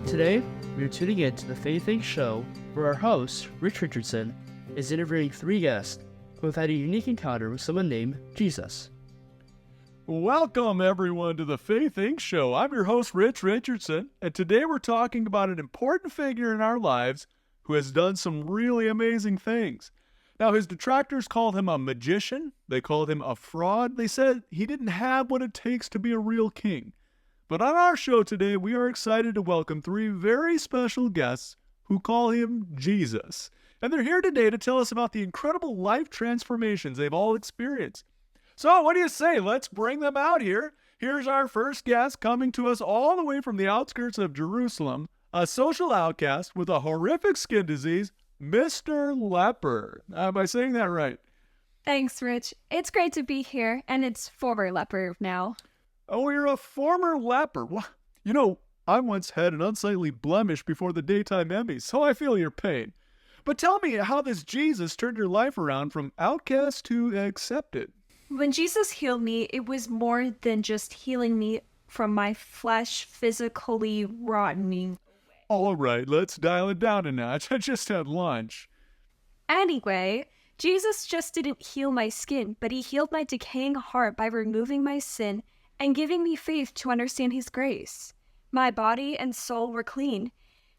Today, we are tuning in to the Faith Inc. show where our host, Rich Richardson, is interviewing three guests who have had a unique encounter with someone named Jesus. Welcome, everyone, to the Faith Inc. show. I'm your host, Rich Richardson, and today we're talking about an important figure in our lives who has done some really amazing things. Now, his detractors called him a magician. They called him a fraud. They said he didn't have what it takes to be a real king. But on our show today, we are excited to welcome three very special guests who call him Jesus. And they're here today to tell us about the incredible life transformations they've all experienced. So what do you say? Let's bring them out here. Here's our first guest coming to us all the way from the outskirts of Jerusalem, a social outcast with a horrific skin disease, Mr. Leper. Am I saying that right? Thanks, Rich. It's great to be here, and it's former leper now. Oh, you're a former leper. You know, I once had an unsightly blemish before the daytime Emmys, so I feel your pain. But tell me how this Jesus turned your life around from outcast to accepted. When Jesus healed me, it was more than just healing me from my flesh physically rotting. All right, let's dial it down a notch. I just had lunch. Anyway, Jesus just didn't heal my skin, but he healed my decaying heart by removing my sin and giving me faith to understand his grace. My body and soul were clean.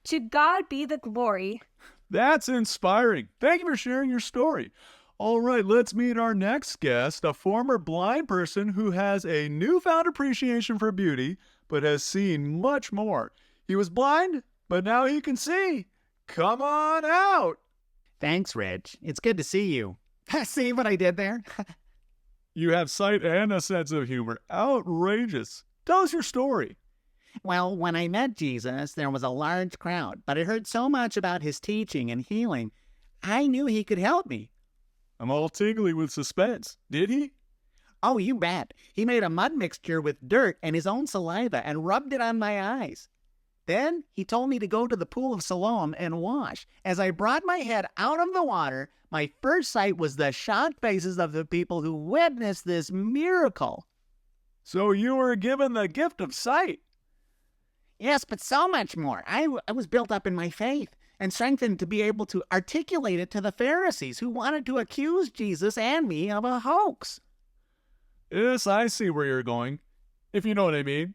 To God be the glory. That's inspiring. Thank you for sharing your story. All right, let's meet our next guest, a former blind person who has a newfound appreciation for beauty, but has seen much more. He was blind, but now he can see. Come on out. Thanks, Rich. It's good to see you. See what I did there? You have sight and a sense of humor. Outrageous. Tell us your story. Well, when I met Jesus, there was a large crowd, but I heard so much about his teaching and healing, I knew he could help me. I'm all tingly with suspense. Did he? Oh, you bet. He made a mud mixture with dirt and his own saliva and rubbed it on my eyes. Then he told me to go to the pool of Siloam and wash. As I brought my head out of the water, my first sight was the shocked faces of the people who witnessed this miracle. So you were given the gift of sight. Yes, but so much more. I was built up in my faith and strengthened to be able to articulate it to the Pharisees who wanted to accuse Jesus and me of a hoax. Yes, I see where you're going, if you know what I mean.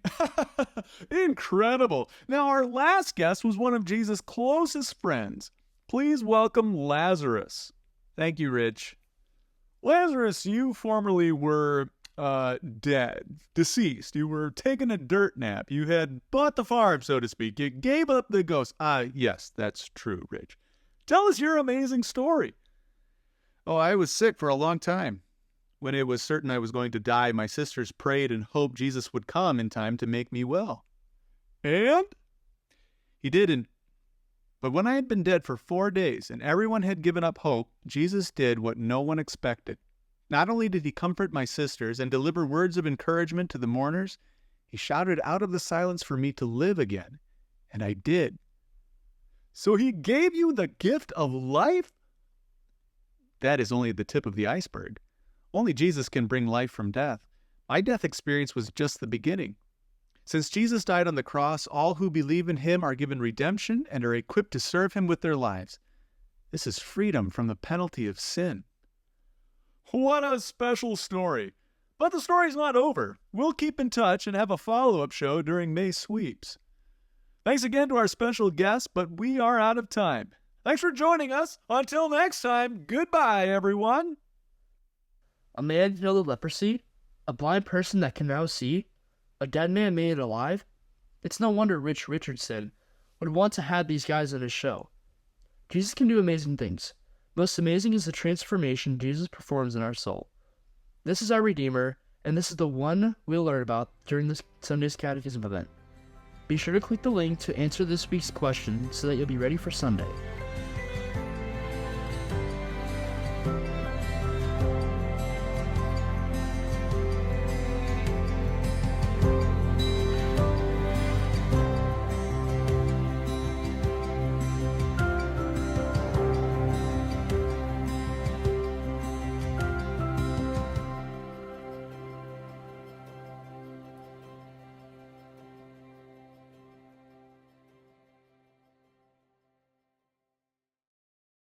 Incredible. Now, our last guest was one of Jesus' closest friends. Please welcome Lazarus. Thank you, Rich. Lazarus, you formerly were dead, deceased. You were taking a dirt nap. You had bought the farm, so to speak. You gave up the ghost. Yes, that's true, Rich. Tell us your amazing story. Oh, I was sick for a long time. When it was certain I was going to die, my sisters prayed and hoped Jesus would come in time to make me well. And? He didn't. But when I had been dead for 4 days and everyone had given up hope, Jesus did what no one expected. Not only did he comfort my sisters and deliver words of encouragement to the mourners, he shouted out of the silence for me to live again. And I did. So he gave you the gift of life? That is only the tip of the iceberg. Only Jesus can bring life from death. My death experience was just the beginning. Since Jesus died on the cross, all who believe in him are given redemption and are equipped to serve him with their lives. This is freedom from the penalty of sin. What a special story. But the story's not over. We'll keep in touch and have a follow-up show during May sweeps. Thanks again to our special guests, but we are out of time. Thanks for joining us. Until next time, goodbye, everyone. A man healed of leprosy, a blind person that can now see, a dead man made it alive. It's no wonder Rich Richardson would want to have these guys on his show. Jesus can do amazing things. Most amazing is the transformation Jesus performs in our soul. This is our Redeemer, and this is the one we'll learn about during this Sunday's Catechism event. Be sure to click the link to answer this week's question so that you'll be ready for Sunday.